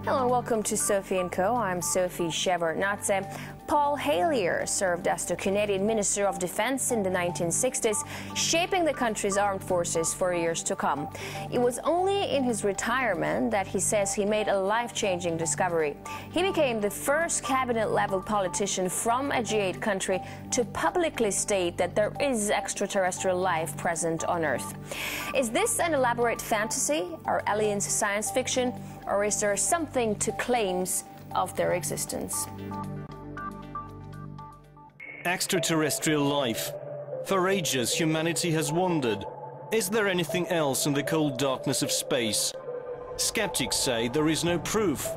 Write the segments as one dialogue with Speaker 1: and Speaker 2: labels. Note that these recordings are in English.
Speaker 1: Hello and welcome to Sophie & Co. I'm Sophie Shepard-Natze. Paul Hellyer served as the Canadian Minister of Defense in the 1960s, shaping the country's armed forces for years to come. It was only in his retirement that he says he made a life-changing discovery. He became the first cabinet-level politician from a G8 country to publicly state that there is extraterrestrial life present on Earth. Is this an elaborate fantasy? Are aliens science fiction? Or is there something to claims of their existence?
Speaker 2: Extraterrestrial life. For ages, humanity has wondered, is there anything else in the cold darkness of space? Skeptics say there is no proof,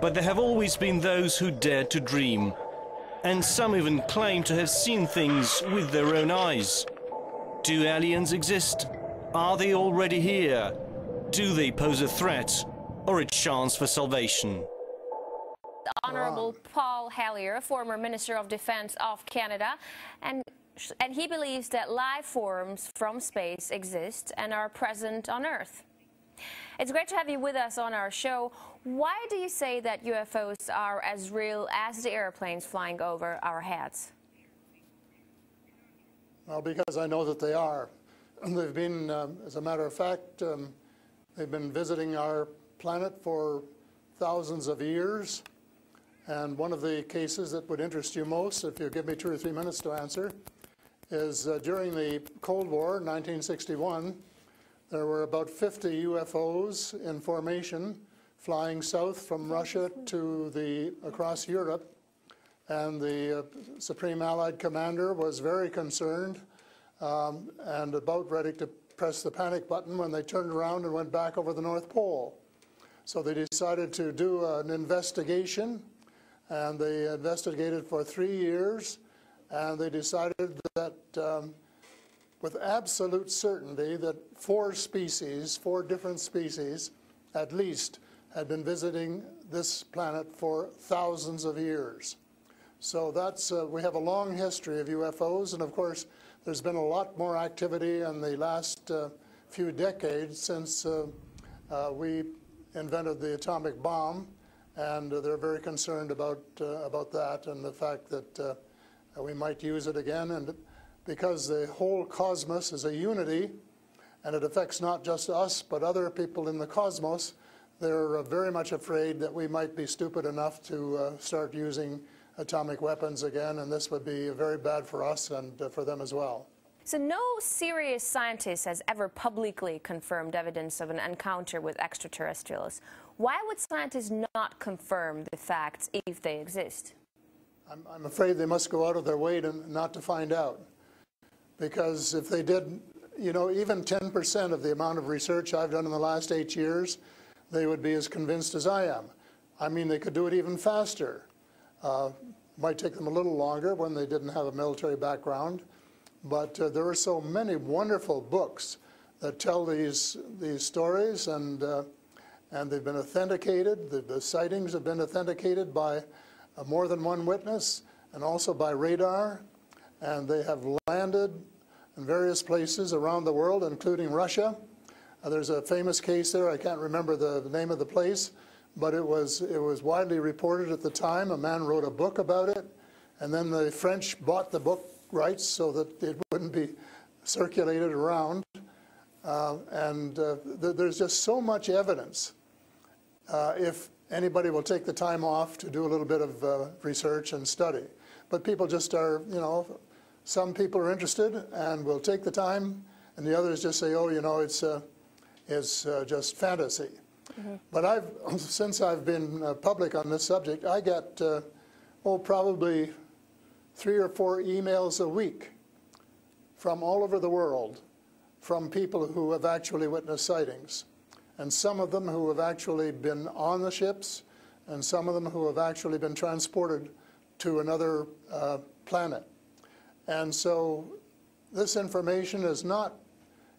Speaker 2: but there have always been those who dared to dream. And some even claim to have seen things with their own eyes. Do aliens exist? Are they already here? Do they pose a threat or a chance for salvation?
Speaker 1: Honorable Paul Hellyer, former Minister of Defense of Canada, and he believes that life forms from space exist and are present on Earth. It's great to have you with us on our show. Why do you say that UFOs are as real as the airplanes flying over our heads?
Speaker 3: Well, because I know that they are. They've been, as a matter of fact, they've been visiting our planet for thousands of years. And one of the cases that would interest you most, if you give me 2 or 3 minutes to answer, is during the Cold War, 1961, there were about 50 UFOs in formation flying south from Russia to across Europe. And the Supreme Allied Commander was very concerned and about ready to press the panic button when they turned around and went back over the North Pole. So they decided to do an investigation, and they investigated for 3 years, and they decided that with absolute certainty that 4 different species at least, had been visiting this planet for thousands of years. So that's, we have a long history of UFOs, and of course there's been a lot more activity in the last few decades since we invented the atomic bomb, and they're very concerned about that and the fact that we might use it again. And because the whole cosmos is a unity, and it affects not just us but other people in the cosmos, they're very much afraid that we might be stupid enough to start using atomic weapons again, and this would be very bad for us and for them as well.
Speaker 1: So no serious scientist has ever publicly confirmed evidence of an encounter with extraterrestrials. Why would scientists not confirm the facts if they exist?
Speaker 3: I'm afraid they must go out of their way not to find out. Because if they did, you know, even 10% of the amount of research I've done in the last 8 years, they would be as convinced as I am. I mean, they could do it even faster. Might take them a little longer when they didn't have a military background. But there are so many wonderful books that tell these stories, and they've been authenticated. The sightings have been authenticated by more than one witness, and also by radar. And they have landed in various places around the world, including Russia. There's a famous case there. I can't remember the name of the place, but it was widely reported at the time. A man wrote a book about it, and then the French bought the book rights so that it wouldn't be circulated around. There's just so much evidence. If anybody will take the time off to do a little bit of research and study. But people just are, you know, some people are interested and will take the time, and the others just say, oh, you know, it's just fantasy. Mm-hmm. But since I've been public on this subject, I get, probably 3 or 4 emails a week from all over the world from people who have actually witnessed sightings. And some of them who have actually been on the ships, and some of them who have actually been transported to another planet. And so this information is not,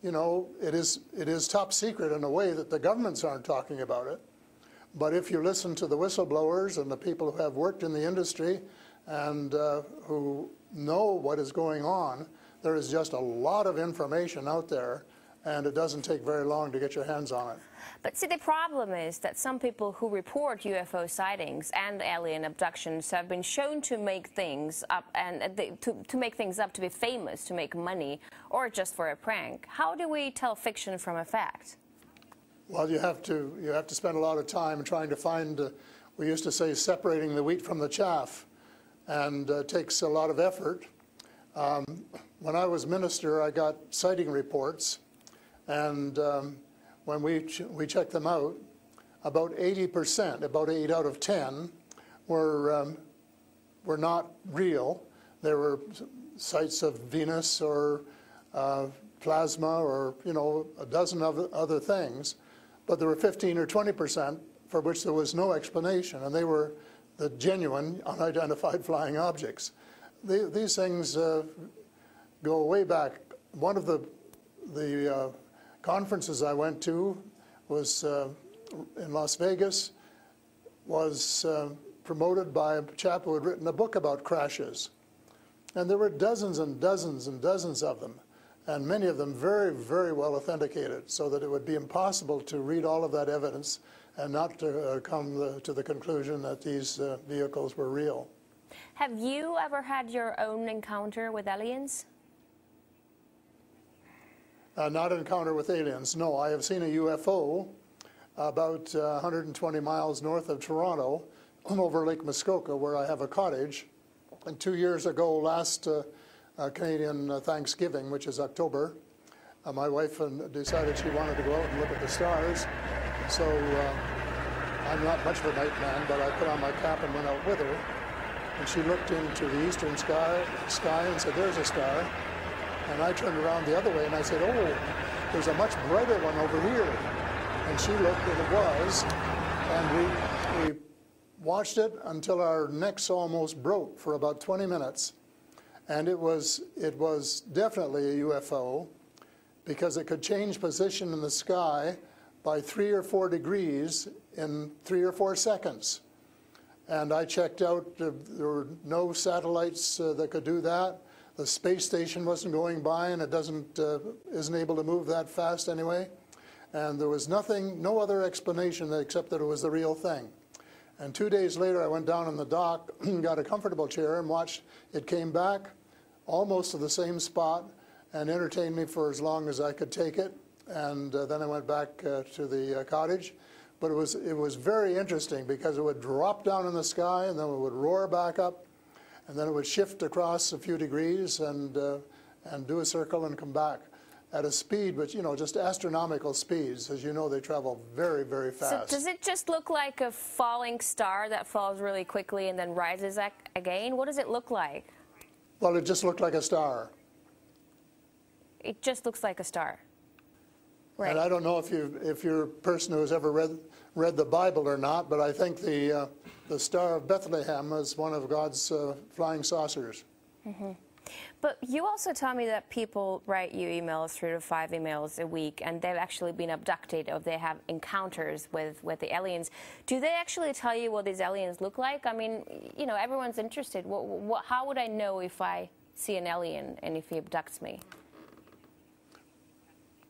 Speaker 3: you know, it is top secret in a way that the governments aren't talking about it. But if you listen to the whistleblowers and the people who have worked in the industry and who know what is going on, there is just a lot of information out there, and it doesn't take very long to get your hands on it.
Speaker 1: But see, the problem is that some people who report UFO sightings and alien abductions have been shown to make things up to make things up to be famous, to make money, or just for a prank. How do we tell fiction from a fact?
Speaker 3: Well, you have to spend a lot of time trying to find. We used to say separating the wheat from the chaff, and it takes a lot of effort. When I was minister, I got sighting reports, and when we checked them out, about 80%, about 8 out of 10, were not real. There were sights of Venus or plasma or, you know, a dozen other things, but there were 15 or 20% for which there was no explanation, and they were the genuine unidentified flying objects. These things go way back. One of the conferences I went to was in Las Vegas, was promoted by a chap who had written a book about crashes. And there were dozens and dozens and dozens of them, and many of them very, very well authenticated, so that it would be impossible to read all of that evidence and not to come to the conclusion that these vehicles were real.
Speaker 1: Have you ever had your own encounter with aliens?
Speaker 3: Not an encounter with aliens, no. I have seen a UFO about 120 miles north of Toronto over Lake Muskoka, where I have a cottage. And 2 years ago, last Canadian Thanksgiving, which is October, my wife decided she wanted to go out and look at the stars. So I'm not much of a night man, but I put on my cap and went out with her. And she looked into the eastern sky and said, "There's a star." And I turned around the other way and I said, "Oh, there's a much brighter one over here." And she looked, and it was. And we watched it until our necks almost broke for about 20 minutes. And it was definitely a UFO, because it could change position in the sky by 3 or 4 degrees in 3 or 4 seconds. And I checked out, there were no satellites that could do that. The space station wasn't going by, and it isn't able to move that fast anyway. And there was nothing, no other explanation except that it was the real thing. And 2 days later, I went down in the dock, got a comfortable chair, and watched it came back almost to the same spot and entertained me for as long as I could take it. And then I went back to the cottage. But it was very interesting, because it would drop down in the sky, and then it would roar back up, and then it would shift across a few degrees and do a circle and come back at a speed, which, you know, just astronomical speeds. As you know, they travel very, very fast.
Speaker 1: So does it just look like a falling star that falls really quickly and then rises again? What does it look like?
Speaker 3: Well, it just looked like a star.
Speaker 1: It just looks like a star. Right.
Speaker 3: And I don't know if you're a person who has ever read the Bible or not, but I think the Star of Bethlehem is one of God's flying saucers.
Speaker 1: Mm-hmm. But you also tell me that people write you emails, 3 to 5 emails a week, and they've actually been abducted, or they have encounters with the aliens. Do they actually tell you what these aliens look like? I mean, you know, everyone's interested. How would I know if I see an alien and if he abducts me?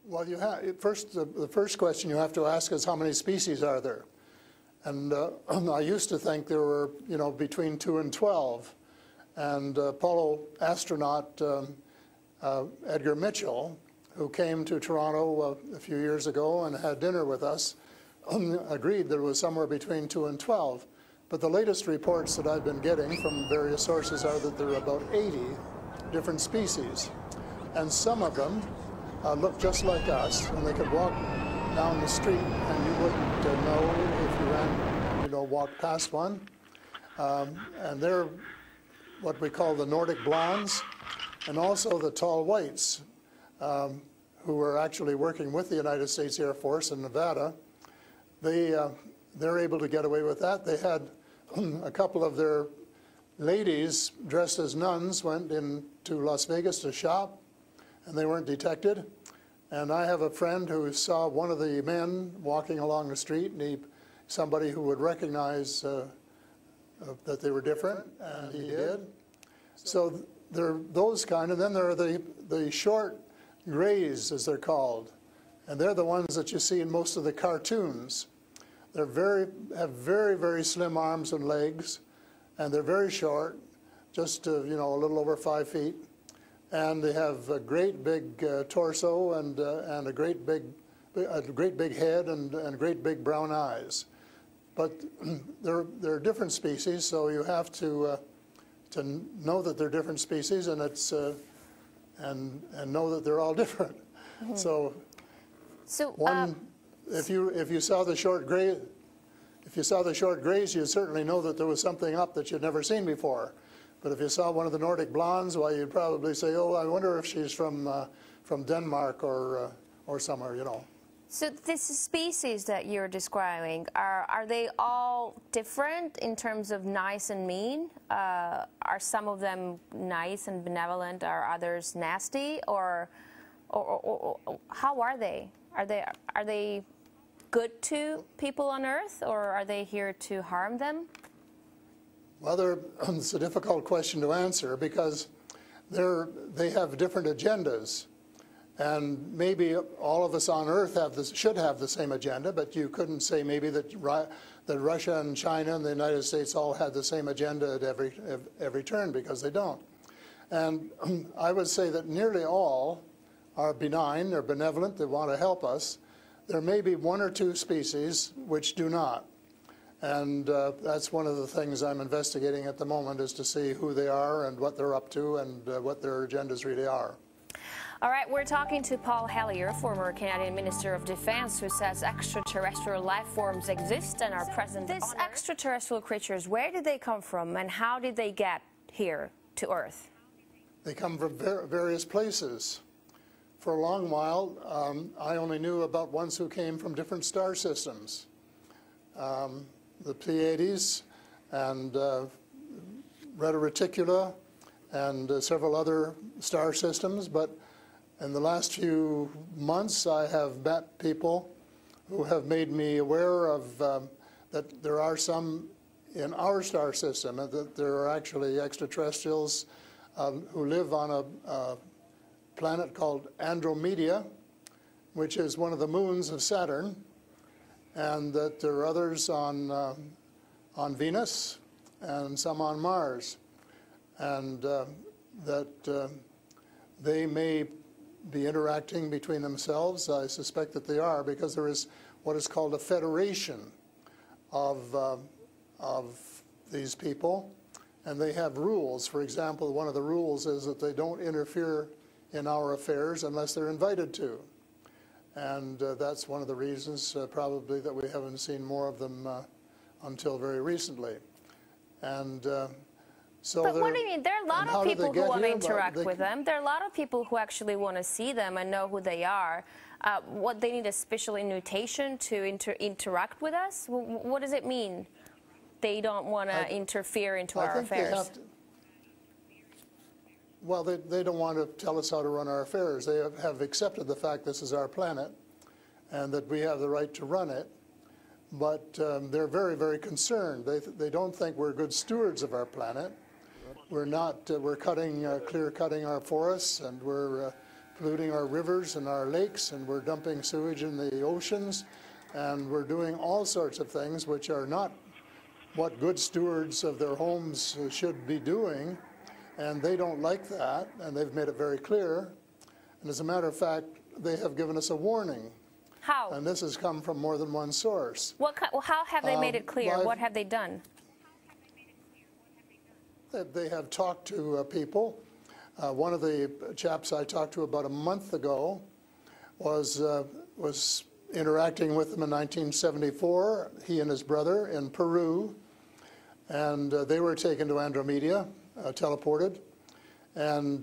Speaker 3: Well, the first question you have to ask is, how many species are there? And I used to think there were, you know, between 2 and 12. And Apollo astronaut Edgar Mitchell, who came to Toronto a few years ago and had dinner with us, agreed there was somewhere between 2 and 12. But the latest reports that I've been getting from various sources are that there are about 80 different species. And some of them look just like us, and they could walk down the street and you wouldn't know if you ran, you know, walked past one. And they're what we call the Nordic blondes, and also the tall whites, who were actually working with the United States Air Force in Nevada. They're able to get away with that. They had a couple of their ladies dressed as nuns went into Las Vegas to shop, and they weren't detected. And I have a friend who saw one of the men walking along the street, and somebody who would recognize that they were different, and he did. So there are those kind, and then there are the short grays, as they're called, and they're the ones that you see in most of the cartoons. They're have very, very slim arms and legs, and they're very short, just a little over 5 feet, and they have a great big torso and a great big head and great big brown eyes. But they're different species, so you have to know that they're different species, and it's and know that they're all different. Mm-hmm. So if you saw the short gray, you'd certainly know that there was something up that you'd never seen before. But if you saw one of the Nordic blondes, well, you'd probably say, "Oh, I wonder if she's from Denmark or somewhere,"
Speaker 1: So this species that you're describing, are they all different in terms of nice and mean? Are some of them nice and benevolent? Are others nasty? Or how are they? Are they good to people on Earth, or are they here to harm them?
Speaker 3: Well, it's a difficult question to answer because they have different agendas. And maybe all of us on Earth should have the same agenda, but you couldn't say maybe that Russia and China and the United States all had the same agenda at every turn, because they don't. And I would say that nearly all are benign, they're benevolent, they want to help us. There may be one or two species which do not. And that's one of the things I'm investigating at the moment, is to see who they are and what they're up to and what their agendas really are.
Speaker 1: All right, we're talking to Paul Hellyer, former Canadian Minister of Defense, who says extraterrestrial life forms exist and are present. These extraterrestrial creatures, where did they come from and how did they get here to Earth?
Speaker 3: They come from various places. For a long while, I only knew about ones who came from different star systems. The Pleiades and Reta Reticula and several other star systems, but in the last few months I have met people who have made me aware of that there are some in our star system, and that there are actually extraterrestrials who live on a planet called Andromeda, which is one of the moons of Saturn, and that there are others on Venus and some on Mars, and that they may be interacting between themselves. I suspect that they are, because there is what is called a federation of these people, and they have rules. For example, one of the rules is that they don't interfere in our affairs unless they're invited to. And that's one of the reasons probably that we haven't seen more of them until very recently. And so
Speaker 1: but what do you mean? There are a lot of people who want to interact with them. There are a lot of people who actually want to see them and know who they are. What, they need a special invitation to interact with us? What does it mean? They don't want to interfere into our affairs.
Speaker 3: Well, they don't want to tell us how to run our affairs. They have accepted the fact this is our planet and that we have the right to run it. But they're very, very concerned. They don't think we're good stewards of our planet. We're not. We're clear-cutting our forests, and we're polluting our rivers and our lakes, and we're dumping sewage in the oceans, and we're doing all sorts of things which are not what good stewards of their homes should be doing. And they don't like that, and they've made it very clear. And as a matter of fact, they have given us a warning.
Speaker 1: How?
Speaker 3: And this has come from more than one source.
Speaker 1: How have they made it clear? What have they done?
Speaker 3: They have talked to people. One of the chaps I talked to about a month ago was interacting with them in 1974, he and his brother, in Peru. And they were taken to Andromeda, teleported, and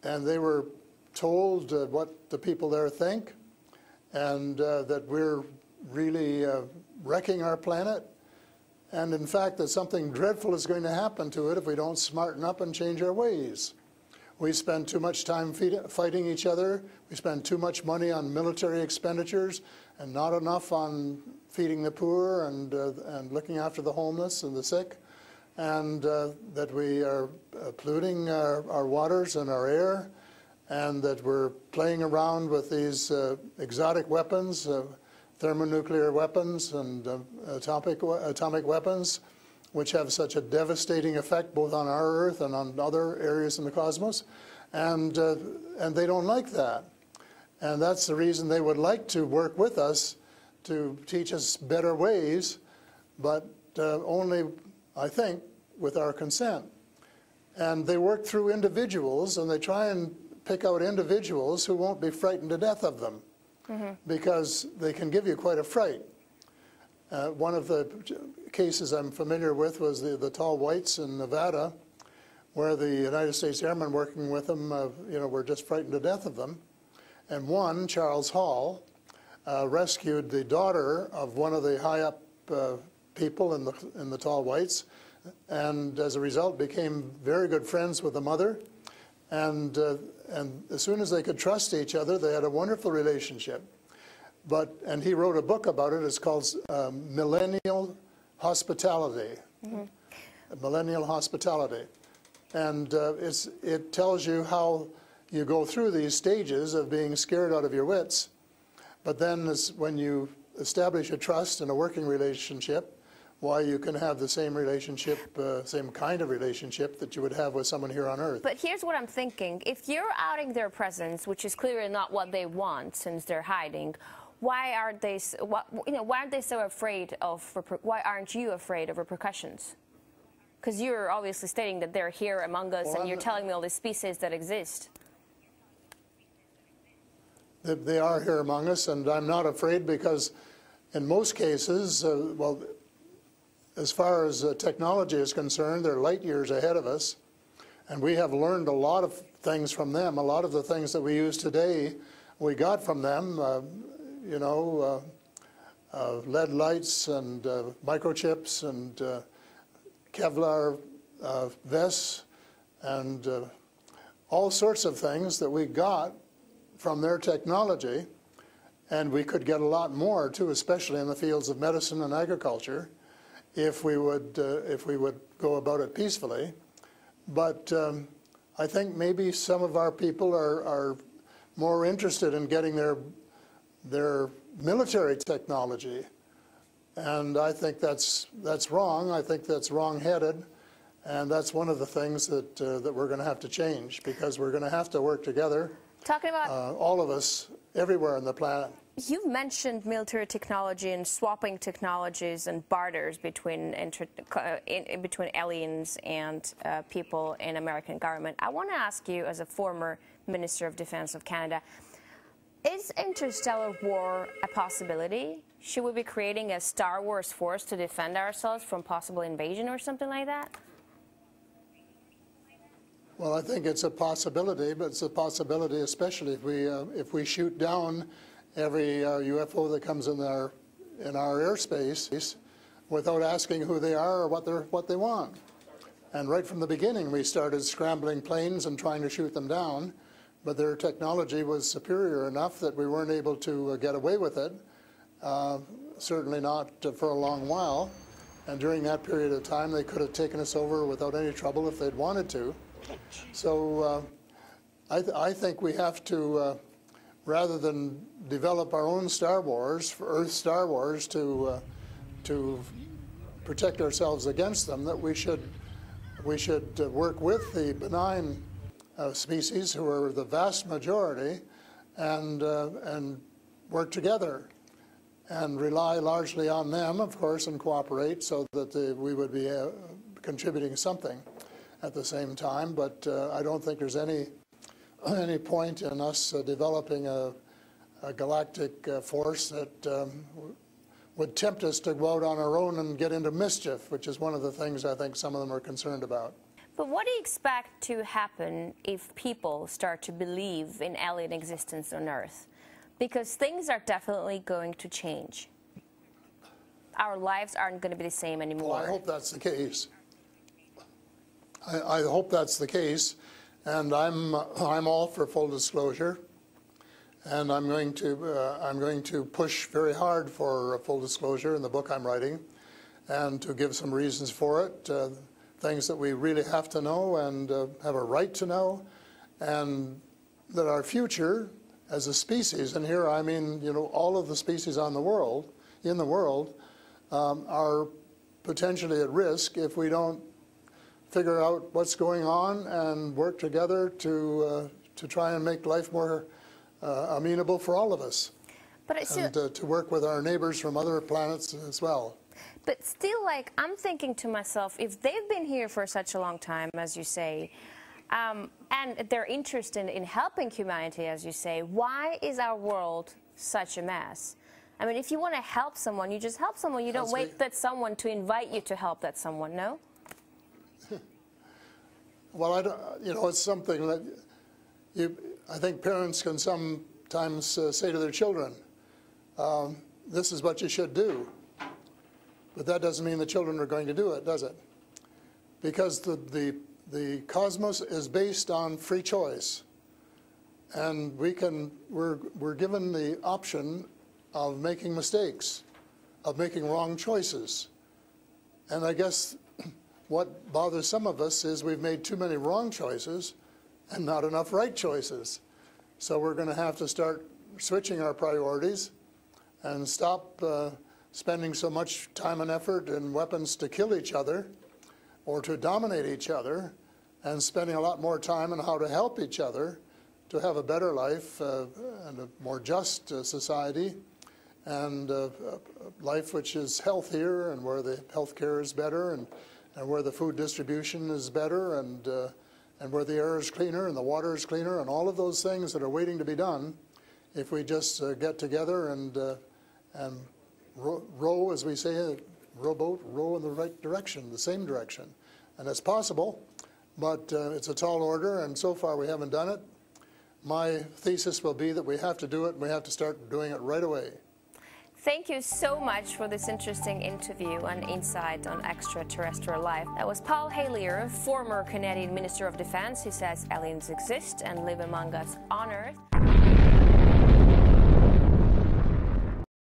Speaker 3: they were told what the people there think, and that we're really wrecking our planet, and in fact that something dreadful is going to happen to it if we don't smarten up and change our ways. We spend too much time fighting each other, we spend too much money on military expenditures, and not enough on feeding the poor and looking after the homeless and the sick, and that we are polluting our waters and our air, and that we're playing around with these exotic weapons, thermonuclear weapons and atomic weapons, which have such a devastating effect both on our Earth and on other areas in the cosmos, and they don't like that. And that's the reason they would like to work with us to teach us better ways, but only, I think, with our consent. And they work through individuals, and they try and pick out individuals who won't be frightened to death of them, because they can give you quite a fright. One of the cases I'm familiar with was the tall whites in Nevada, where the United States Airmen working with them, were just frightened to death of them. And one, Charles Hall, rescued the daughter of one of the high-up people in the tall whites, and as a result became very good friends with the mother. And as soon as they could trust each other, they had a wonderful relationship. And he wrote a book about it. It's called Millennial Hospitality. Millennial Hospitality. And it tells you how you go through these stages of being scared out of your wits. But then when you establish a trust and a working relationship, why you can have the same relationship, same kind of relationship that you would have with someone here on Earth.
Speaker 1: But here's what I'm thinking. If you're outing their presence, which is clearly not what they want since they're hiding, why aren't they so afraid of, why aren't you afraid of repercussions? Because you're obviously stating that they're here among us, and you're telling me all these species that exist.
Speaker 3: They are here among us, and I'm not afraid because in most cases, well, as far as technology is concerned, they're light years ahead of us, and we have learned a lot of things from them. A lot of the things that we use today, we got from them, lead lights and microchips and Kevlar vests and all sorts of things that we got from their technology, and we could get a lot more too, especially in the fields of medicine and agriculture, if we would go about it peacefully. But I think maybe some of our people are more interested in getting their military technology, and I think that's wrong. I think that's wrong-headed, and that's one of the things that we're going to have to change, because we're going to have to work together. Talking about all of us, everywhere on the planet.
Speaker 1: You've mentioned military technology and swapping technologies and barters between aliens and people in American government. I want to ask you, as a former Minister of Defense of Canada, is interstellar war a possibility? Should we be creating a Star Wars force to defend ourselves from possible invasion or something like that?
Speaker 3: Well, I think it's a possibility, but it's a possibility especially if we shoot down every UFO that comes in our airspace without asking who they are or what they want. And right from the beginning, we started scrambling planes and trying to shoot them down, but their technology was superior enough that we weren't able to get away with it. Certainly not for a long while. And during that period of time, they could have taken us over without any trouble if they'd wanted to. So I think we have to, rather than develop our own Star Wars, Earth Star Wars, to protect ourselves against them, that we should work with the benign species, who are the vast majority, and work together and rely largely on them, of course, and cooperate so that we would be contributing something at the same time. But I don't think there's any point in us developing a galactic force that would tempt us to go out on our own and get into mischief, which is one of the things I think some of them are concerned about.
Speaker 1: But what do you expect to happen if people start to believe in alien existence on Earth? Because things are definitely going to change. Our lives aren't going to be the same anymore.
Speaker 3: Well, I hope that's the case. I hope that's the case, and I'm all for full disclosure, and I'm going to push very hard for full disclosure in the book I'm writing, and to give some reasons for it, things that we really have to know and have a right to know, and that our future as a species, and here I mean, you know, all of the species in the world, are potentially at risk if we don't figure out what's going on and work together to try and make life more amenable for all of us.
Speaker 1: But it's
Speaker 3: and to work with our neighbors from other planets as well.
Speaker 1: But still, like, I'm thinking to myself, if they've been here for such a long time, as you say, and they're interested in helping humanity, as you say, why is our world such a mess? I mean, if you want to help someone, you just help someone. You don't wait that someone to invite you to help that someone, no?
Speaker 3: Well, I don't, you know, it's something that I think parents can sometimes say to their children, this is what you should do. But that doesn't mean the children are going to do it, does it? Because the cosmos is based on free choice. And we're given the option of making mistakes, of making wrong choices. And I guess what bothers some of us is we've made too many wrong choices and not enough right choices. So we're going to have to start switching our priorities and stop spending so much time and effort and weapons to kill each other or to dominate each other, and spending a lot more time on how to help each other to have a better life and a more just society, and a life which is healthier and where the health care is better, and where the food distribution is better, and where the air is cleaner and the water is cleaner, and all of those things that are waiting to be done if we just get together and row, as we say, rowboat, row in the right direction, the same direction. And it's possible, but it's a tall order, and so far we haven't done it. My thesis will be that we have to do it, and we have to start doing it right away.
Speaker 1: Thank you so much for this interesting interview and insight on extraterrestrial life. That was Paul Hellyer, former Canadian Minister of Defense, who says aliens exist and live among us on Earth.